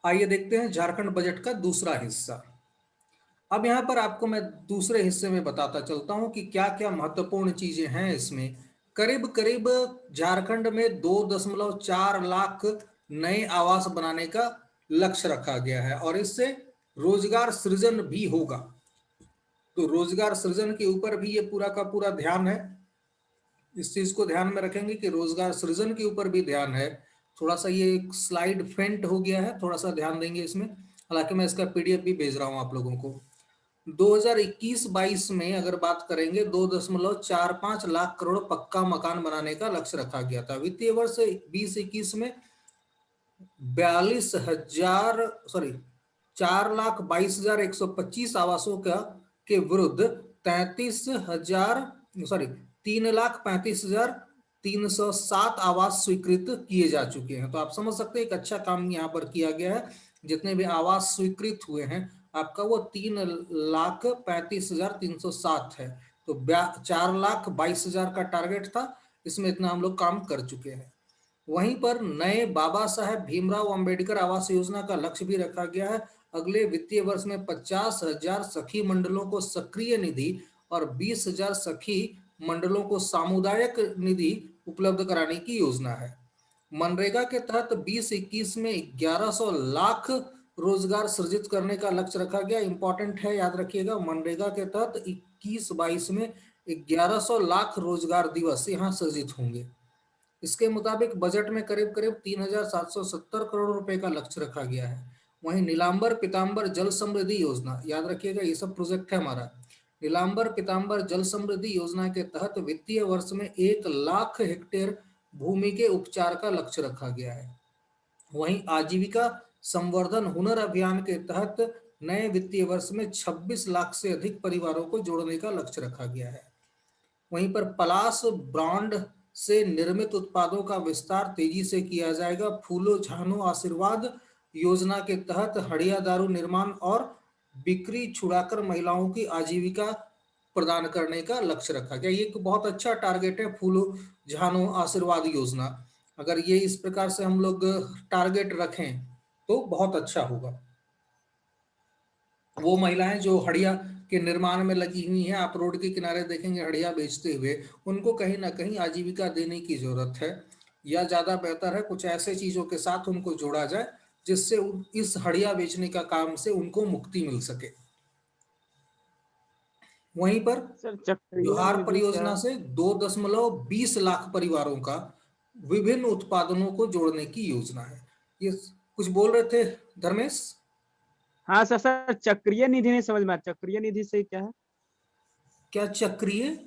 आइए देखते हैं झारखंड बजट का दूसरा हिस्सा। अब यहाँ पर आपको मैं दूसरे हिस्से में बताता चलता हूँ कि क्या क्या महत्वपूर्ण चीजें हैं इसमें। करीब करीब झारखंड में 2.4 लाख नए आवास बनाने का लक्ष्य रखा गया है और इससे रोजगार सृजन भी होगा। तो रोजगार सृजन के ऊपर भी ये पूरा का पूरा ध्यान है। इस चीज को ध्यान में रखेंगे कि रोजगार सृजन के ऊपर भी ध्यान है। थोड़ा सा ये स्लाइड फेंट हो गया है, थोड़ा सा ध्यान देंगे इसमें। हालांकि मैं इसका पीडीएफ भी भेज रहा हूं आप लोगों को। 2021-22 में अगर बात करेंगे 2.45 लाख करोड़ पक्का मकान बनाने का लक्ष्य रखा गया था। वित्तीय वर्ष 2021 में 4,22,125 आवासों का के विरुद्ध 3,35,307 आवास स्वीकृत किए जा चुके हैं। तो आप समझ सकते हैं एक अच्छा काम यहाँ पर किया गया है। जितने भी आवास स्वीकृत हुए हैं आपका वो 3,35,307 है। तो 4,22,000 का टारगेट था, इसमें इतना हम लोग काम कर चुके हैं। वहीं पर नए बाबा साहेब भीमराव अंबेडकर आवास योजना का लक्ष्य भी रखा गया है। अगले वित्तीय वर्ष में 50,000 सखी मंडलों को सक्रिय निधि और 20,000 सखी मंडलों को सामुदायिक निधि उपलब्ध कराने की योजना है। मनरेगा के तहत 2021 में 1100 लाख रोजगार सृजित करने का लक्ष्य रखा गया। इंपॉर्टेंट है, याद रखिएगा, मनरेगा के तहत 21-22 में 1100 लाख रोजगार दिवस यहाँ सृजित होंगे। इसके मुताबिक बजट में करीब करीब 3,770 करोड़ रुपए का लक्ष्य रखा गया है। वहीं नीलांबर पीतांबर जल समृद्धि योजना, याद रखिएगा ये सब प्रोजेक्ट है हमारा। नीलांबर पीतांबर जल समृद्धि योजना के तहत वित्तीय वर्ष में 1 लाख हेक्टेयर भूमि के उपचार का लक्ष्य रखा गया है। वहीं आजीविका संवर्धन हुनर अभियान के तहत नए वित्तीय वर्ष में 26 लाख से अधिक परिवारों को जोड़ने का लक्ष्य रखा गया है। वहीं पर पलाश ब्रांड से निर्मित उत्पादों का विस्तार तेजी से किया जाएगा। फूलो झानो आशीर्वाद योजना के तहत हड़िया दारू निर्माण और बिक्री छुड़ाकर महिलाओं की आजीविका प्रदान करने का लक्ष्य रखा गया। ये एक बहुत अच्छा टारगेट है, फूलो झानो आशीर्वाद योजना। अगर ये इस प्रकार से हम लोग टारगेट रखें तो बहुत अच्छा होगा। वो महिलाएं जो हड़िया के निर्माण में लगी हुई हैं, आप रोड के किनारे देखेंगे हड़िया बेचते हुए, उनको कहीं ना कहीं आजीविका देने की जरूरत है। या ज्यादा बेहतर है कुछ ऐसे चीजों के साथ उनको जोड़ा जाए जिससे इस हड़िया बेचने का काम से उनको मुक्ति मिल सके। वहीं पर सर चक्रीय जोहार निधि क्या परियोजना है? से 2.20 लाख परिवारों का विभिन्न उत्पादनों को जोड़ने की योजना है। ये कुछ बोल रहे थे धर्मेश? हाँ सर, सर चक्रीय निधि नहीं समझ में आया, चक्रीय निधि से क्या है? क्या चक्रीय?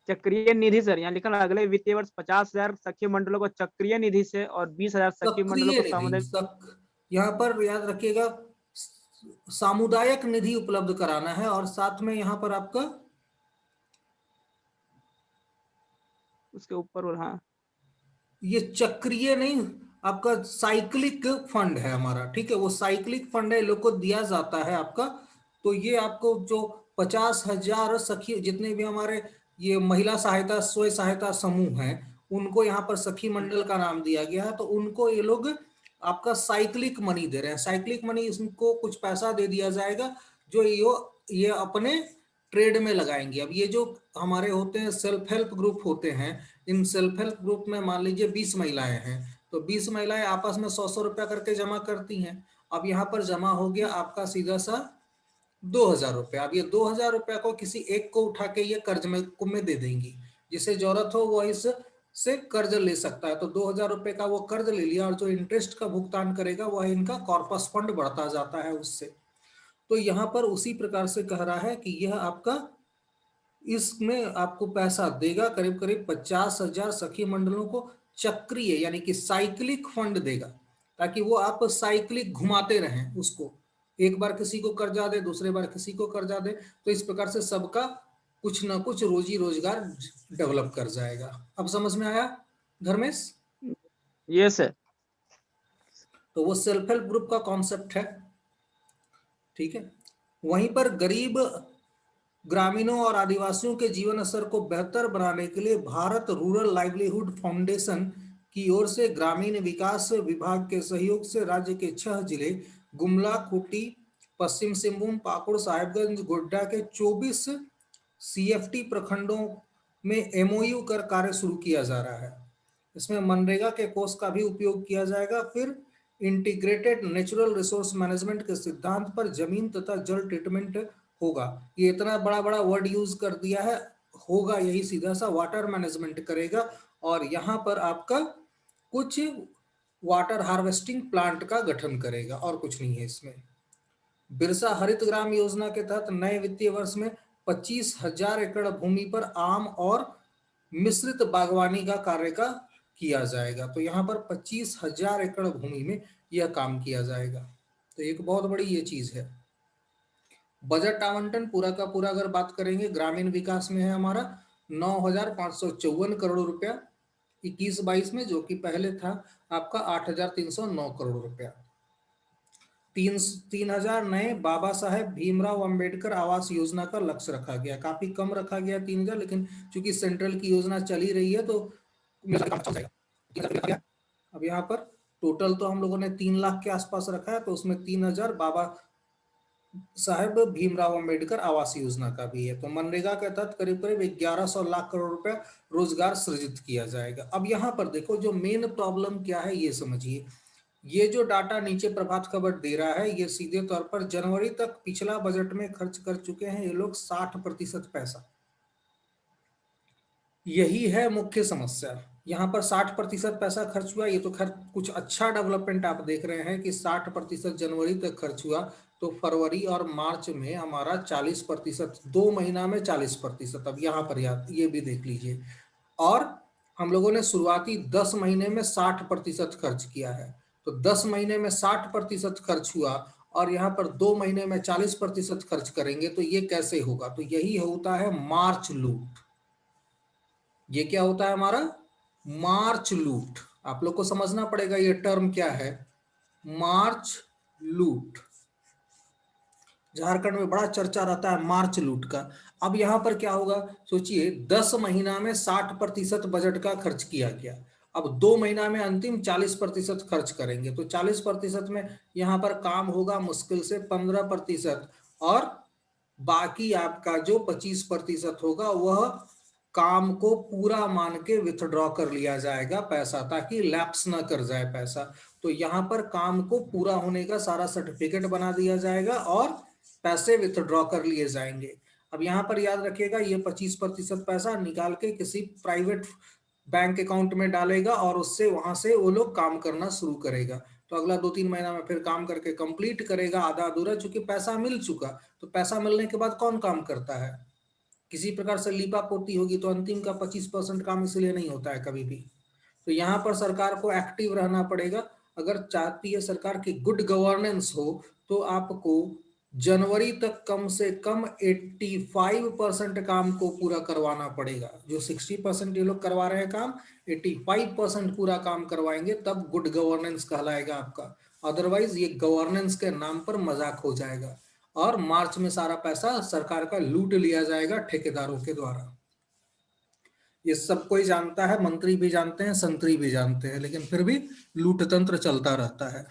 चक्रीय निधि सर, यहाँ लिखा है अगले वित्तीय वर्ष 50,000 सखी मंडलों को चक्रीय निधि से और 20,000 सखी मंडलों सक्रिय को निधि सामुदायिक। यहाँ पर याद रखिएगा सामुदायिक निधि उपलब्ध कराना है और साथ में यहाँ पर आपका उसके ऊपर और हाँ। ये चक्रीय नहीं, आपका साइक्लिक फंड है हमारा, ठीक है, वो साइक्लिक फंड है, लोग को दिया जाता है आपका। तो ये आपको जो 50,000 सखी जितने भी हमारे ये महिला सहायता स्वयं सहायता समूह हैं उनको यहाँ पर सखी मंडल का नाम दिया गया है। तो उनको ये लोग आपका साइक्लिक मनी दे रहे हैं। साइक्लिक मनी, इसको कुछ पैसा दे दिया जाएगा जो ये अपने ट्रेड में लगाएंगे। अब ये जो हमारे होते हैं सेल्फ हेल्प ग्रुप होते हैं, इन सेल्फ हेल्प ग्रुप में मान लीजिए 20 महिलाएं हैं, तो 20 महिलाएं आपस में 100-100 रुपया करके जमा करती हैं। अब यहाँ पर जमा हो गया आपका सीधा सा 2,000 रुपया। अब ये 2,000 रुपया को किसी एक को उठा के ये कर्ज में दे देंगी। जिसे जरूरत हो वो इस से कर्ज ले सकता है। तो 2,000 रुपये का वो कर्ज ले लिया और जो इंटरेस्ट का भुगतान करेगा वह इनका कॉर्पस फंड बढ़ता जाता है उससे। तो यहाँ पर उसी प्रकार से कह रहा है कि यह आपका इसमें आपको पैसा देगा, करीब करीब 50,000 सखी मंडलों को चक्रीय यानी कि साइक्लिक फंड देगा, ताकि वो आप साइक्लिक घुमाते रहें उसको, एक बार किसी को कर्जा दे दूसरे बार किसी को कर्जा दे, तो इस प्रकार से सबका कुछ ना कुछ रोजी रोजगार डेवलप कर जाएगा। अब समझ में आया धर्मेश? ये सर। तो वो सेल्फ हेल्प ग्रुप का कॉन्सेप्ट है, ठीक है। वहीं पर गरीब ग्रामीणों और आदिवासियों के जीवन स्तर को बेहतर बनाने के लिए भारत रूरल लाइवलीहुड फाउंडेशन की ओर से ग्रामीण विकास विभाग के सहयोग से राज्य के 6 जिले गुमला, खूंटी, पश्चिम सिंहभूम, पाकुड़, साहिबगंज, गोड्डा के 24 सीएफटी प्रखंडों में एमओयू कर कार्य शुरू किया जा रहा है। इसमें मनरेगा के कोष का भी उपयोग किया जाएगा। फिर इंटीग्रेटेड नेचुरल रिसोर्स मैनेजमेंट के सिद्धांत पर जमीन तथा जल ट्रीटमेंट होगा। ये इतना बड़ा बड़ा वर्ड यूज कर दिया है, होगा यही सीधा सा वाटर मैनेजमेंट करेगा। और यहाँ पर आपका कुछ वाटर हार्वेस्टिंग प्लांट का गठन करेगा, और कुछ नहीं है इसमें। बिरसा हरित ग्राम योजना के तहत नए वित्तीय वर्ष में 25,000 एकड़ भूमि पर आम और मिश्रित बागवानी का कार्य का किया जाएगा। तो यहाँ पर 25,000 एकड़ भूमि में यह काम किया जाएगा। तो एक बहुत बड़ी ये चीज है। बजट आवंटन पूरा का पूरा अगर बात करेंगे ग्रामीण विकास में है हमारा 9,554 करोड़ रुपया 21-22 में, जो कि पहले था आपका 8,309 करोड़ रुपया। 3,000 नए बाबा साहेब भीमराव अंबेडकर आवास योजना का लक्ष्य रखा गया। काफी कम रखा गया 3,000, लेकिन चूंकि सेंट्रल की योजना चली रही है तो अब यहाँ पर टोटल तो हम लोगों ने 3 लाख के आसपास रखा है, तो उसमें 3,000 बाबा साहेब भीमराव अंबेडकर आवास योजना का भी है। तो मनरेगा के तहत करीब करीब 1,100 लाख करोड़ रुपया रोजगार सृजित किया जाएगा। अब यहाँ पर देखो जो मेन प्रॉब्लम क्या है ये समझिए। ये जो डाटा नीचे प्रभात खबर दे रहा है, ये सीधे तौर पर जनवरी तक पिछला बजट में खर्च कर चुके हैं ये लोग 60% पैसा। यही है मुख्य समस्या। यहाँ पर 60% पैसा खर्च हुआ, ये तो खैर कुछ अच्छा डेवलपमेंट आप देख रहे हैं कि 60% जनवरी तक खर्च हुआ, तो फरवरी और मार्च में हमारा 40%, 2 महीना में 40%। अब यहाँ पर याद ये भी देख लीजिए। और हम लोगों ने शुरुआती 10 महीने में 60% खर्च किया है, तो 10 महीने में 60% खर्च हुआ और यहाँ पर 2 महीने में 40% खर्च करेंगे, तो ये कैसे होगा? तो यही होता है मार्च लूट। ये क्या होता है हमारा? मार्च लूट। आप लोग को समझना पड़ेगा ये टर्म क्या है, मार्च लूट। झारखंड में बड़ा चर्चा रहता है मार्च लूट का। अब यहां पर क्या होगा सोचिए, 10 महीना में 60% बजट का खर्च किया गया, अब 2 महीना में अंतिम 40% खर्च करेंगे, तो 40% में यहां पर काम होगा मुश्किल से 15%, और बाकी आपका जो 25% होगा वह काम को पूरा मान के विथड्रॉ कर लिया जाएगा पैसा, ताकि लैप्स ना कर जाए पैसा। तो यहाँ पर काम को पूरा होने का सारा सर्टिफिकेट बना दिया जाएगा और पैसे विथड्रॉ कर लिए जाएंगे। अब यहाँ पर याद रखिएगा ये 25% पैसा निकाल के किसी प्राइवेट बैंक अकाउंट में डालेगा और उससे वहां से वो लोग काम करना शुरू करेगा। तो अगला 2-3 महीना में फिर काम करके कंप्लीट करेगा आधा अधूरा, चूंकि पैसा मिल चुका। तो पैसा मिलने के बाद कौन काम करता है? किसी प्रकार से लीपा पोती होगी, तो अंतिम का 25% काम इसलिए नहीं होता है कभी भी। तो यहाँ पर सरकार को एक्टिव रहना पड़ेगा। अगर चाहती है सरकार की गुड गवर्नेंस हो, तो आपको जनवरी तक कम से कम 85% काम को पूरा करवाना पड़ेगा। जो 60% ये लोग करवा रहे हैं काम, 85% पूरा काम करवाएंगे, तब गुड गवर्नेंस कहलाएगा आपका। अदरवाइज ये गवर्नेंस के नाम पर मजाक हो जाएगा और मार्च में सारा पैसा सरकार का लूट लिया जाएगा ठेकेदारों के द्वारा। ये सब कोई जानता है, मंत्री भी जानते हैं, संतरी भी जानते हैं, लेकिन फिर भी लूट तंत्र चलता रहता है।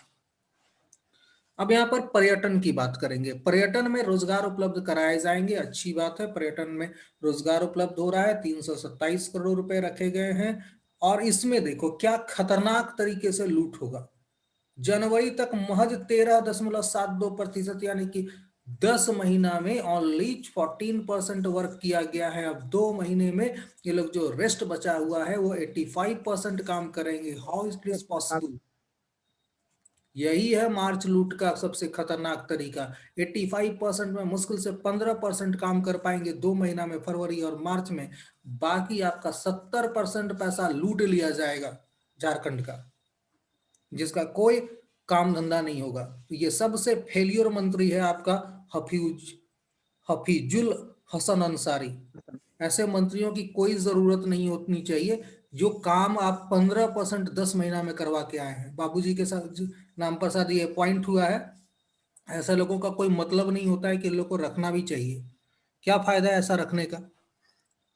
अब यहाँ पर पर्यटन की बात करेंगे। पर्यटन में रोजगार उपलब्ध कराए जाएंगे, अच्छी बात है। पर्यटन में रोजगार उपलब्ध हो रहा है, 327 करोड़ रुपए रखे गए हैं। और इसमें देखो क्या खतरनाक तरीके से लूट होगा। जनवरी तक महज 13.72%, यानी कि 10 महीना में ओनली 14% वर्क किया गया है। अब 2 महीने में ये लोग जो रेस्ट बचा हुआ है वो 85% काम करेंगे। How is this possible? यही है मार्च लूट का सबसे खतरनाक तरीका। 85% में मुश्किल से 15% काम कर पाएंगे 2 महीना में, फरवरी और मार्च में। बाकी आपका 70% पैसा लूट लिया जाएगा झारखंड का, जिसका कोई काम धंधा नहीं होगा। तो ये सबसे फेलियर मंत्री है आपका हफीजुल हसन अंसारी। ऐसे मंत्रियों की कोई जरूरत नहीं होनी चाहिए, जो काम आप 15% 10 महीना में करवा के आए हैं। बाबूजी के साथ नाम पर शायद ये पॉइंट हुआ है। ऐसे लोगों का कोई मतलब नहीं होता है कि इन लोग को रखना भी चाहिए। क्या फायदा है ऐसा रखने का?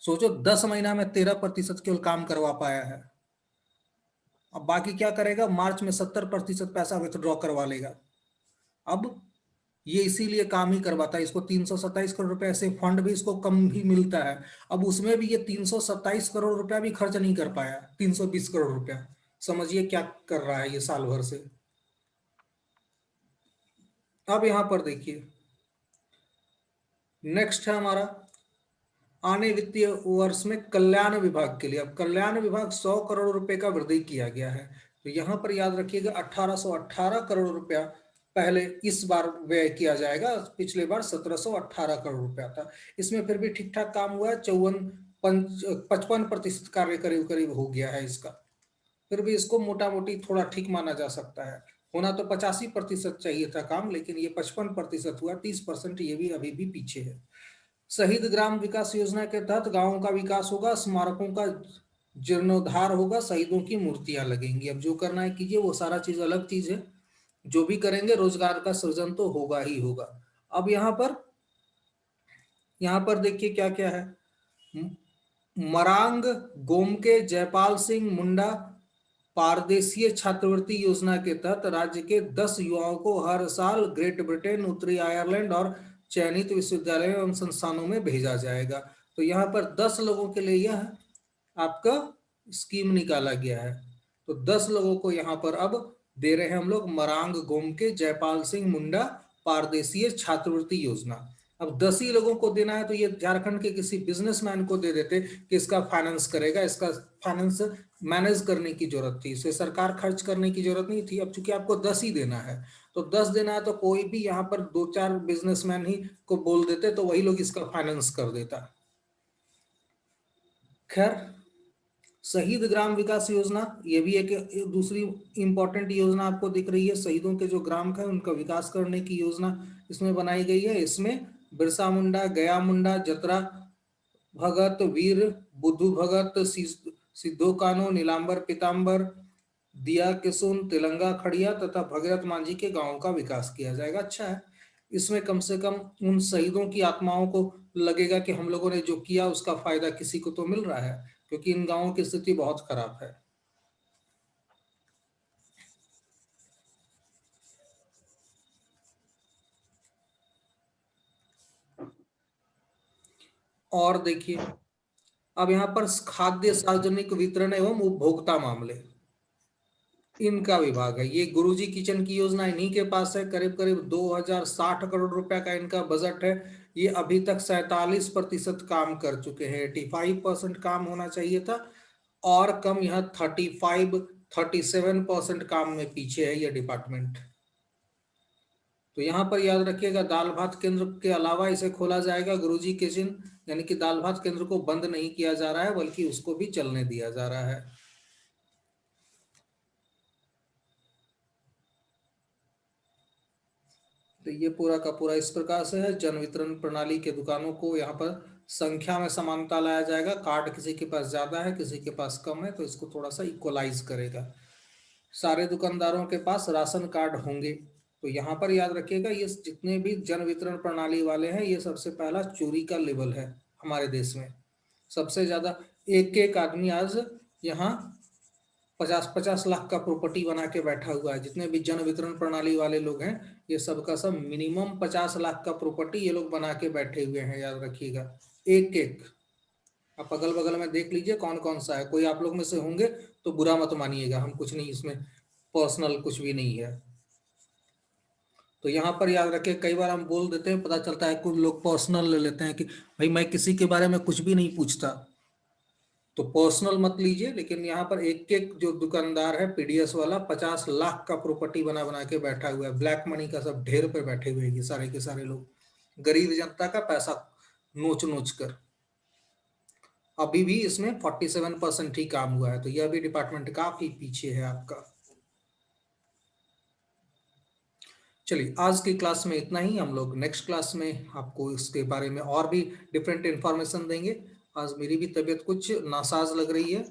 सोचो 10 महीना में 13% केवल काम करवा पाया है। अब बाकी क्या करेगा, मार्च में 70% पैसा विथड्रॉ करवा लेगा। अब ये इसीलिए काम ही करवाता है, इसको 327 करोड़ रुपए ऐसे फंड भी इसको कम भी मिलता है। अब उसमें भी ये 327 करोड़ रुपया भी खर्च नहीं कर पाया, 320 करोड़ रुपया। समझिए क्या कर रहा है ये साल भर से। अब यहां पर देखिए नेक्स्ट है हमारा आने वित्तीय वर्ष में कल्याण विभाग के लिए। अब कल्याण विभाग 100 करोड़ रुपए का वृद्धि किया गया है। तो यहां पर याद रखिएगा 1818 करोड़ रुपया पहले इस बार व्यय किया जाएगा, पिछले बार 1718 करोड़ रुपया था। इसमें फिर भी ठीक ठाक काम हुआ है, 55% कार्य करीब करीब हो गया है इसका। फिर भी इसको मोटा मोटी थोड़ा ठीक माना जा सकता है। होना तो 85% चाहिए था काम, लेकिन ये 55% हुआ, 30% ये भी अभी भी पीछे है। शहीद ग्राम विकास योजना के तहत गांवों का विकास होगा, स्मारकों का जीर्णोद्धार होगा, शहीदों की मूर्तियां लगेंगी। अब जो करना है कीजिए, वो सारा चीज अलग चीज है। जो भी करेंगे रोजगार का सृजन तो होगा ही होगा। अब यहां पर देखिए क्या क्या है। मरांग गोमके जयपाल सिंह मुंडा पारदेशीय छात्रवृत्ति योजना के तहत राज्य के 10 युवाओं को हर साल ग्रेट ब्रिटेन, उत्तरी आयरलैंड और चयनित विश्वविद्यालयों एवं संस्थानों में भेजा जाएगा। तो यहाँ पर 10 लोगों के लिए यह आपका स्कीम निकाला गया है। तो 10 लोगों को यहाँ पर अब दे रहे हैं हम लोग, मरांग गोमके जयपाल सिंह मुंडा पारदेशीय छात्रवृत्ति योजना। अब 10 ही लोगों को देना है, तो ये झारखंड के किसी बिजनेसमैन को दे देते कि इसका फाइनेंस करेगा, इसका फाइनेंस मैनेज करने की जरूरत थी, इसे सरकार खर्च करने की जरूरत नहीं थी। अब चूंकि आपको 10 ही देना है, तो 10 देना है, तो कोई भी यहाँ पर 2-4 बिजनेसमैन ही को बोल देते, तो वही लोग इसका फाइनेंस कर देता। खैर, शहीद ग्राम विकास योजना, ये भी एक दूसरी इंपॉर्टेंट योजना आपको दिख रही है। शहीदों के जो ग्राम है उनका विकास करने की योजना इसमें बनाई गई है। इसमें बिरसा मुंडा, गया मुंडा, जतरा भगत, वीर बुद्धू भगत, सिद्धो कानो, नीलांबर पीताम्बर, दिया किसुन, तिलंगा खड़िया तथा भगीरथ मांझी के गांवों का विकास किया जाएगा। अच्छा है, इसमें कम से कम उन शहीदों की आत्माओं को लगेगा कि हम लोगों ने जो किया उसका फायदा किसी को तो मिल रहा है, क्योंकि इन गांवों की स्थिति बहुत खराब है। और देखिए अब यहाँ पर खाद्य सार्वजनिक वितरण एवं उपभोक्ता मामले, इनका विभाग है। ये गुरुजी किचन की योजना इन्हीं के पास है। करीब करीब 2060 करोड़ रुपया का इनका बजट है। ये अभी तक 47% काम कर चुके हैं। 85% काम होना चाहिए था, और कम यह 37% काम में पीछे है ये डिपार्टमेंट। तो यहाँ पर याद रखिएगा, दाल भात केंद्र के अलावा इसे खोला जाएगा गुरुजी किचन, यानी कि दाल भात केंद्र को बंद नहीं किया जा रहा है, बल्कि उसको भी चलने दिया जा रहा है। तो ये पूरा का पूरा इस प्रकार से है। जन वितरण प्रणाली के दुकानों को यहाँ पर संख्या में समानता लाया जाएगा। कार्ड किसी के पास ज्यादा है, किसी के पास कम है, तो इसको थोड़ा सा इक्वलाइज करेगा। सारे दुकानदारों के पास राशन कार्ड होंगे। तो यहाँ पर याद रखिएगा, ये जितने भी जन वितरण प्रणाली वाले हैं, ये सबसे पहला चोरी का लेवल है हमारे देश में। सबसे ज्यादा एक एक आदमी आज यहाँ 50-50 लाख का प्रॉपर्टी बना के बैठा हुआ है। जितने भी जन वितरण प्रणाली वाले लोग हैं, ये सबका सब मिनिमम 50 लाख का प्रॉपर्टी ये लोग बना के बैठे हुए हैं, याद रखिएगा। एक एक आप अगल बगल में देख लीजिए कौन कौन सा है। कोई आप लोग में से होंगे तो बुरा मत मानिएगा, हम कुछ नहीं, इसमें पर्सनल कुछ भी नहीं है। तो यहाँ पर याद रखिए, कई बार हम बोल देते हैं, पता चलता है कुछ लोग पर्सनल ले लेते हैं कि भाई मैं किसी के बारे में कुछ भी नहीं पूछता। तो पर्सनल मत लीजिए, लेकिन यहाँ पर एक एक जो दुकानदार है पीडीएस वाला 50 लाख का प्रॉपर्टी बना बना के बैठा हुआ है। ब्लैक मनी का सब ढेर पे बैठे हुए हैं सारे के सारे लोग, गरीब जनता का पैसा नोच नोच कर। अभी भी इसमें 47% ही काम हुआ है, तो यह भी डिपार्टमेंट काफी पीछे है आपका। चलिए, आज की क्लास में इतना ही। हम लोग नेक्स्ट क्लास में आपको इसके बारे में और भी डिफरेंट इंफॉर्मेशन देंगे। आज मेरी भी तबीयत कुछ नासाज लग रही है।